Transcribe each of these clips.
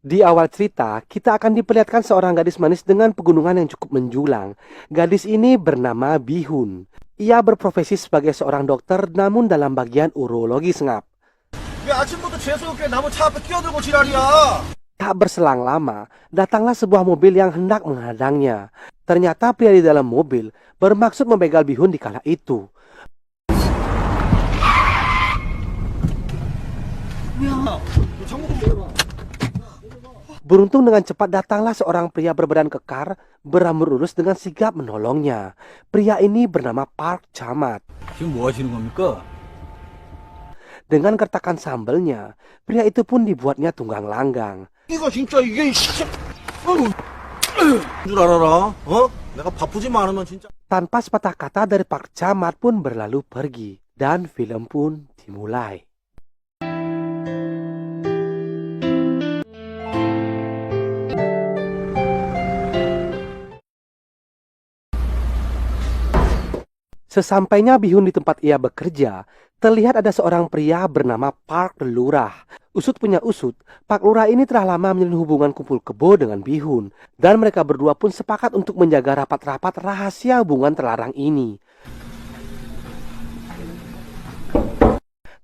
Di awal cerita, kita akan diperlihatkan seorang gadis manis dengan pegunungan yang cukup menjulang. Gadis ini bernama Bihun. Ia berprofesi sebagai seorang dokter namun dalam bagian urologi sengap. 왜 아침부터 재수없게 나무 차 앞에 끼어들고 지랄이야? Tak berselang lama, datanglah sebuah mobil yang hendak menghadangnya. Ternyata pria di dalam mobil bermaksud membegal Bihun di kala itu. 너 장모 좀 보라. Beruntung dengan cepat datanglah seorang pria berbadan kekar, berambut lurus dengan sigap menolongnya. Pria ini bernama Park Chamat. 지금 뭐 하시는 겁니까? Dengan gertakan sambelnya, pria itu pun dibuatnya tunggang langgang. 이거 진짜 이게 줄 알아라. 어? 내가 바쁘지만 않으면 진짜. Tanpa sepatah kata dari Park Chamat pun berlalu pergi. Dan film pun dimulai. Sesampainya Bihun di tempat ia bekerja, terlihat ada seorang pria bernama Park Lurah. Usut punya usut, Park Lurah ini telah lama menjalin hubungan kumpul kebo dengan Bihun. Dan mereka berdua pun sepakat untuk menjaga rapat-rapat rahasia hubungan terlarang ini.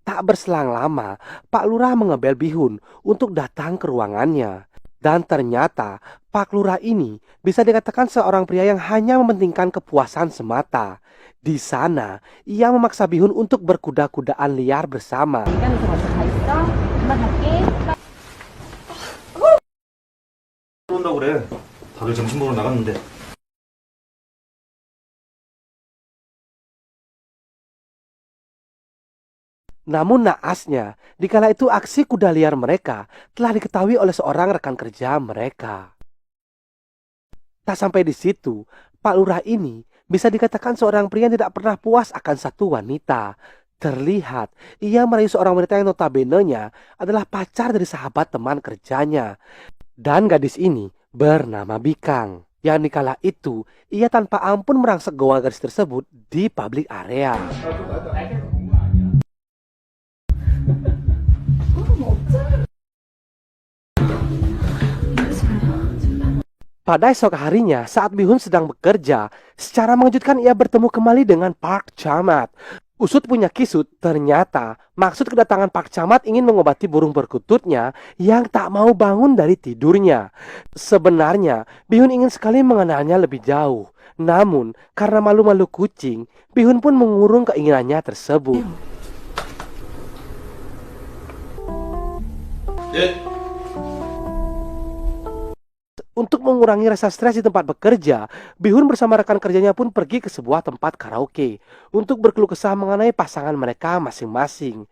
Tak berselang lama, Pak Lurah mengebel Bihun untuk datang ke ruangannya. Dan ternyata Pak Lurah ini bisa dikatakan seorang pria yang hanya mementingkan kepuasan semata. Di sana, ia memaksa Bihun untuk berkuda-kudaan liar bersama. 미담에서 먼저 가 있어. 금방 갈게. 온다고 그래. 다들 점심 먹으러 나갔는데. Namun naasnya, dikala itu aksi kuda liar mereka telah diketahui oleh seorang rekan kerja mereka. Tak sampai di situ, Pak Lurah ini bisa dikatakan seorang pria yang tidak pernah puas akan satu wanita. Terlihat, ia merayu seorang wanita yang notabene-nya adalah pacar dari sahabat teman kerjanya. Dan gadis ini bernama Bikang. Yang dikala itu, ia tanpa ampun merangsek gawang gadis tersebut di public area. Pada esok harinya, saat Bihun sedang bekerja, secara mengejutkan ia bertemu kembali dengan Park Chamat. Usut punya kisut, ternyata maksud kedatangan Park Chamat ingin mengobati burung perkututnya yang tak mau bangun dari tidurnya. Sebenarnya, Bihun ingin sekali mengenalnya lebih jauh. Namun, karena malu-malu kucing, Bihun pun mengurung keinginannya tersebut. Untuk mengurangi rasa stres di tempat bekerja, Bihun bersama rekan kerjanya pun pergi ke sebuah tempat karaoke untuk berkeluh kesah mengenai pasangan mereka masing-masing.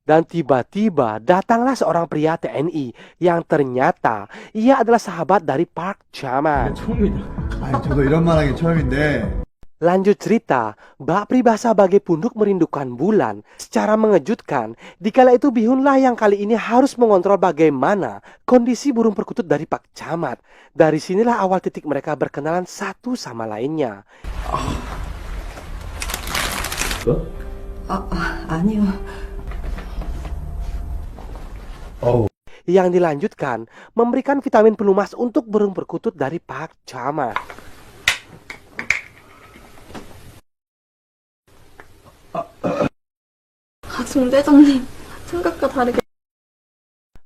Dan tiba-tiba datanglah seorang pria TNI yang ternyata ia adalah sahabat dari Park Chamat. 처음이다. 아니 저도 이런 말 하기 처음인데 Lanjut cerita, bak peribahasa bagai punduk merindukan bulan. Secara mengejutkan, dikala itu Bihunlah yang kali ini harus mengontrol bagaimana kondisi burung perkutut dari Pak Camat. Dari sinilah awal titik mereka berkenalan satu sama lainnya. 아니요. Yang dilanjutkan, memberikan vitamin pelumas untuk burung perkutut dari Pak Camat. 정 대장님, 생각과 다르게.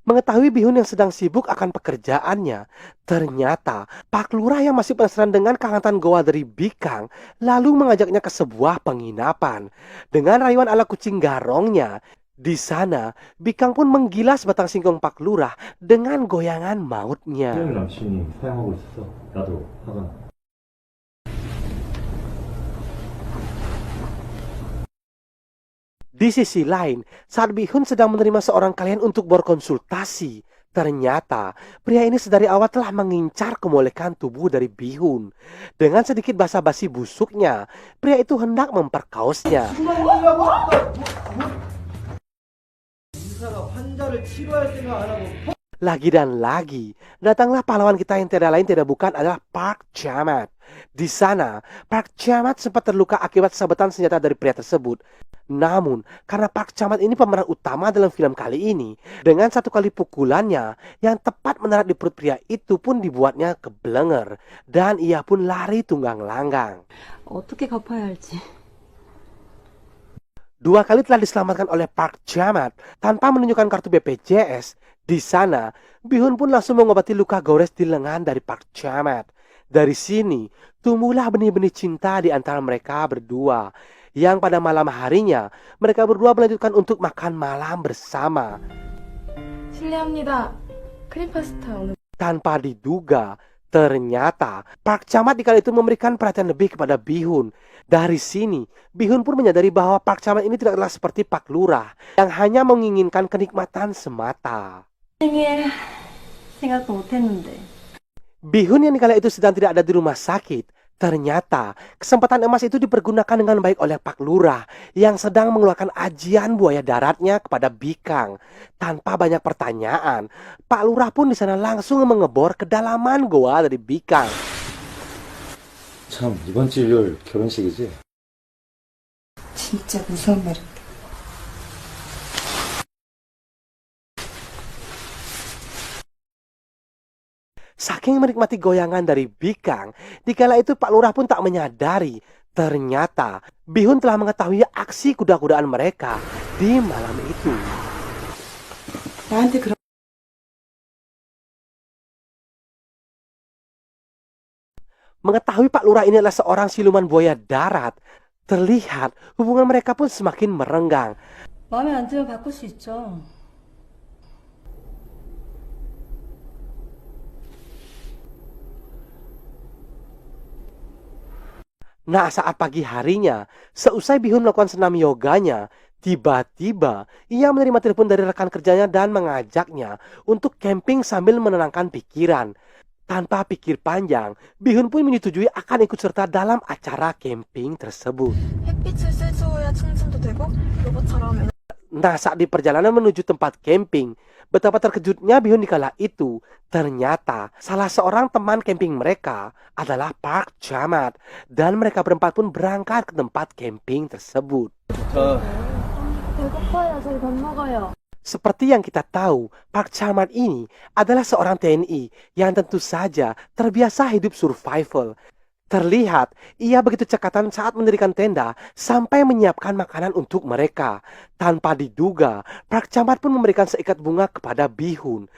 Mengetahui Bihun yang sedang sibuk akan pekerjaannya, ternyata Pak Lurah yang masih penasaran dengan kehangatan goa dari Bikang, lalu mengajaknya ke sebuah penginapan. Dengan rayuan ala kucing garongnya, di sana Bikang pun menggilas batang singkong Pak Lurah dengan goyangan mautnya. 남친이 사용하고 있어서 나도 화가 나. Di sisi lain, saat Bihun sedang menerima seorang klien untuk berkonsultasi, ternyata pria ini sedari awal telah mengincar kemolekan tubuh dari Bihun. Dengan sedikit basa-basi busuknya, pria itu hendak memperkaosnya. 의사가 환자를 치료할 생각 안 하고 Lagi dan lagi, datanglah pahlawan kita yang tiada lain tiada bukan adalah Park Chamat. Di sana, Park Chamat sempat terluka akibat sabetan senjata dari pria tersebut. Namun, karena Park Chamat ini pemeran utama dalam film kali ini, dengan satu kali pukulannya yang tepat mendarat di perut pria itu pun dibuatnya keblenger, dan ia pun lari tunggang langgang. 어떻게 갚아야 할지. 2 kali telah diselamatkan oleh Park Chamat tanpa menunjukkan kartu BPJS. Di sana, Bihun pun langsung mengobati luka gores di lengan dari Park Chamat. Dari sini, tumbuhlah benih-benih cinta di antara mereka berdua. Yang pada malam harinya, mereka berdua melanjutkan untuk makan malam bersama. 실례합니다. 크림 파스타 오늘. Tanpa diduga, ternyata Park Chamat di kala itu memberikan perhatian lebih kepada Bihun. Dari sini, Bihun pun menyadari bahwa Park Chamat ini tidaklah seperti Pak Lurah yang hanya menginginkan kenikmatan semata. 생일 생각도 못했는데. Bihun yang di kala itu sedang tidak ada di rumah sakit. Ternyata kesempatan emas itu dipergunakan dengan baik oleh Pak Lurah yang sedang mengeluarkan ajian buaya daratnya kepada Bikang. Tanpa banyak pertanyaan, Pak Lurah pun di sana langsung mengebor kedalaman goa dari Bikang. 참, 이번 주 일요일 결혼식이지? 진짜 무서운 말인데. Saking menikmati goyangan dari Bikang, dikala itu Pak Lurah pun tak menyadari. Ternyata Bihun telah mengetahui aksi kuda-kudaan mereka di malam itu. 나한테 그런. Mengetahui Pak Lurah ini adalah seorang siluman buaya darat, terlihat hubungan mereka pun semakin merenggang. 마음에 안 들면 바꿀 수 있죠. Nah, saat pagi harinya, seusai Bihun melakukan senam yoganya, tiba-tiba ia menerima telepon dari rekan kerjanya dan mengajaknya untuk camping sambil menenangkan pikiran. Tanpa pikir panjang, Bihun pun menyetujui akan ikut serta dalam acara camping tersebut. 햇빛을 쐬줘야 충전도 되고 로봇처럼. Nah, saat di perjalanan menuju tempat camping, betapa terkejutnya Bihun di kala itu. Ternyata salah seorang teman camping mereka adalah Park Chamat, dan mereka berempat pun berangkat ke tempat camping tersebut. 배고파요. 저희 밥 먹어요. Seperti yang kita tahu, Park Chamat ini adalah seorang TNI yang tentu saja terbiasa hidup survival. Terlihat, ia begitu cekatan saat mendirikan tenda sampai menyiapkan makanan untuk mereka. Tanpa diduga, Park Chamat pun memberikan seikat bunga kepada Bihun.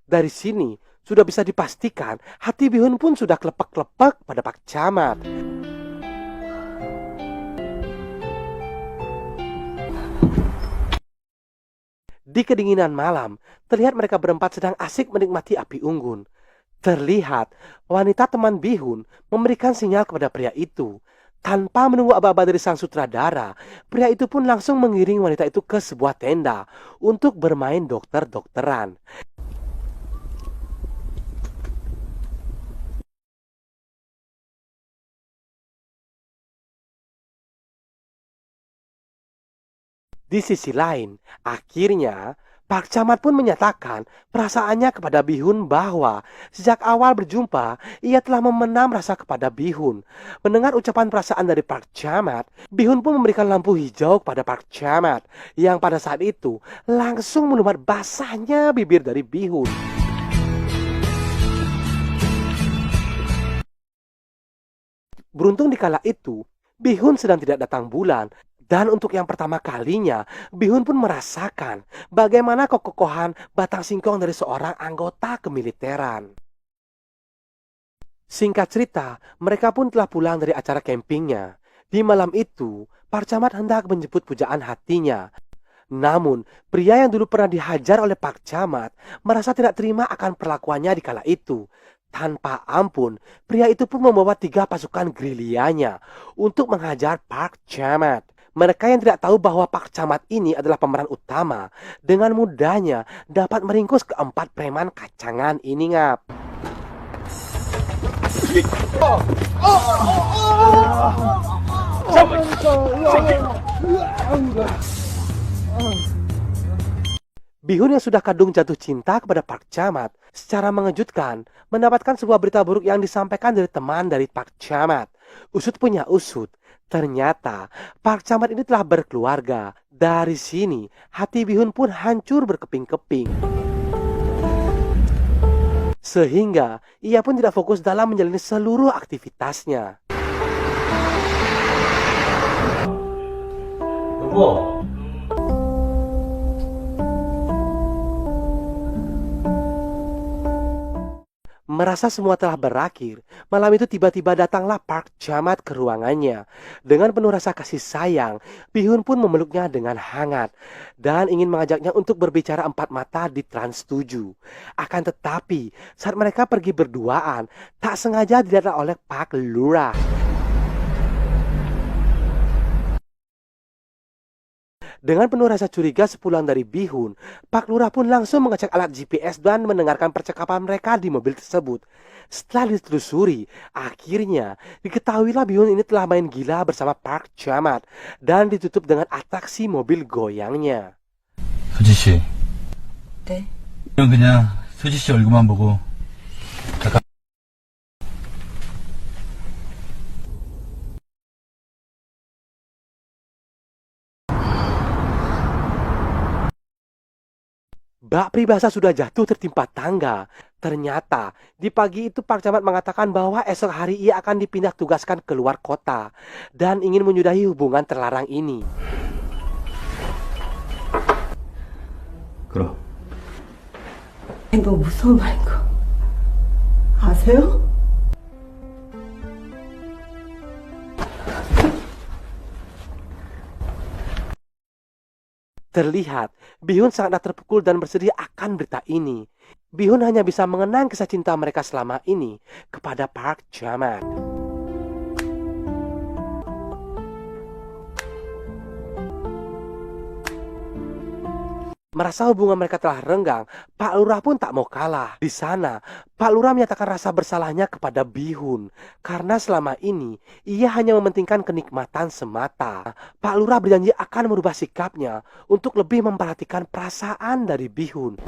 Dari sini, sudah bisa dipastikan hati Bihun pun sudah kelepek-kelepek pada Park Chamat. Di kedinginan malam, terlihat mereka berempat sedang asik menikmati api unggun. Terlihat, wanita teman Bihun memberikan sinyal kepada pria itu. Tanpa menunggu aba-aba dari sang sutradara, pria itu pun langsung mengiring wanita itu ke sebuah tenda untuk bermain dokter-dokteran. Di sisi lain, akhirnya Park Chamat pun menyatakan perasaannya kepada Bihun bahwa sejak awal berjumpa, ia telah memendam rasa kepada Bihun. Mendengar ucapan perasaan dari Park Chamat, Bihun pun memberikan lampu hijau kepada Park Chamat, yang pada saat itu langsung melumat basahnya bibir dari Bihun. Beruntung di kala itu, Bihun sedang tidak datang bulan. Dan untuk yang pertama kalinya, Bihun pun merasakan bagaimana kekokohan batang singkong dari seorang anggota kemiliteran. Singkat cerita, mereka pun telah pulang dari acara campingnya. Di malam itu, Park Chamat hendak menjemput pujaan hatinya. Namun, pria yang dulu pernah dihajar oleh Park Chamat merasa tidak terima akan perlakuannya di kala itu. Tanpa ampun, pria itu pun membawa 3 pasukan gerilyanya untuk menghajar Park Chamat. Mereka yang tidak tahu bahwa Park Chamat ini adalah pemeran utama, dengan mudahnya dapat meringkus keempat preman kacangan ini, ngap. Bihun yang sudah kadung jatuh cinta kepada Park Chamat secara mengejutkan mendapatkan sebuah berita buruk yang disampaikan dari teman dari Park Chamat. Usut punya usut, ternyata Park Chamat ini telah berkeluarga. Dari sini, hati Bihun pun hancur berkeping-keping. Sehingga ia pun tidak fokus dalam menjalani seluruh aktivitasnya. 여보. Merasa semua telah berakhir, malam itu tiba-tiba datanglah Park Chamat ke ruangannya. Dengan penuh rasa kasih sayang, Bihun pun memeluknya dengan hangat dan ingin mengajaknya untuk berbicara empat mata di Trans 7. Akan tetapi, saat mereka pergi berduaan, tak sengaja dilihatlah oleh Pak Lurah. Dengan penuh rasa curiga sepulang dari Bihun, Pak Lurah pun langsung mengecek alat GPS dan mendengarkan percakapan mereka di mobil tersebut. Setelah ditelusuri, akhirnya diketahuilah Bihun ini telah main gila bersama Park Chamat dan ditutup dengan atraksi mobil goyangnya. 수지 씨, 네. 이건 그냥 수지 씨 얼굴만 보고 잠깐. Bak Pribahasa sudah jatuh tertimpa tangga. Ternyata di pagi itu Park Chamat mengatakan bahwa esok hari ia akan dipindah tugaskan ke luar kota dan ingin menyudahi hubungan terlarang ini. 그럼. 너무 무서운 말인 거 아세요? Terlihat, Bihun sangat terpukul dan bersedih akan berita ini. Bihun hanya bisa mengenang kisah cinta mereka selama ini kepada Park Chamat. Merasa hubungan mereka telah renggang, Pak Lurah pun tak mau kalah. Di sana, Pak Lurah menyatakan rasa bersalahnya kepada Bihun karena selama ini ia hanya mementingkan kenikmatan semata. Pak Lurah berjanji akan merubah sikapnya untuk lebih memperhatikan perasaan dari Bihun.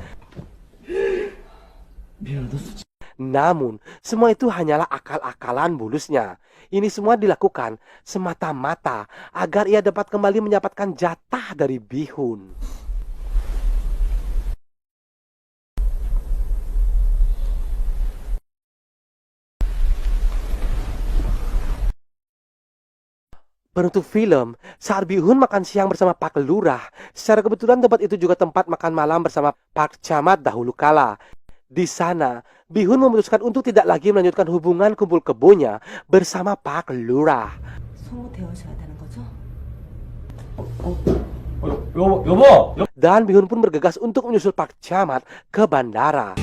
Namun, semua itu hanyalah akal-akalan bulusnya. Ini semua dilakukan semata-mata agar ia dapat kembali mendapatkan jatah dari Bihun. Penutup film, saat Bihun makan siang bersama Pak Lurah, secara kebetulan tempat itu juga tempat makan malam bersama Park Chamat dahulu kala. Di sana, Bihun memutuskan untuk tidak lagi melanjutkan hubungan kumpul kebonya bersama Pak Lurah. 성우되어셔야 되는 거죠? 여보. Dan Bihun pun bergegas untuk menyusul Park Chamat ke bandara.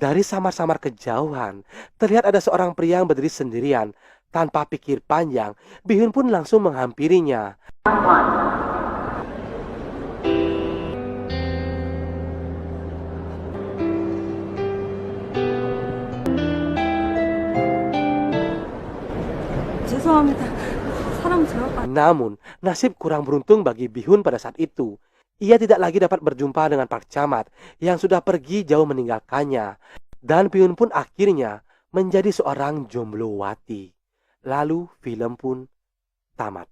Dari samar-samar kejauhan, terlihat ada seorang pria yang berdiri sendirian. Tanpa pikir panjang, Bihun pun langsung menghampirinya. 죄송합니다. 사람 제가 Namun, nasib kurang beruntung bagi Bihun pada saat itu. Ia tidak lagi dapat berjumpa dengan Park Chamat yang sudah pergi jauh meninggalkannya. Dan Bihun pun akhirnya menjadi seorang jomblowati. Lalu film pun tamat.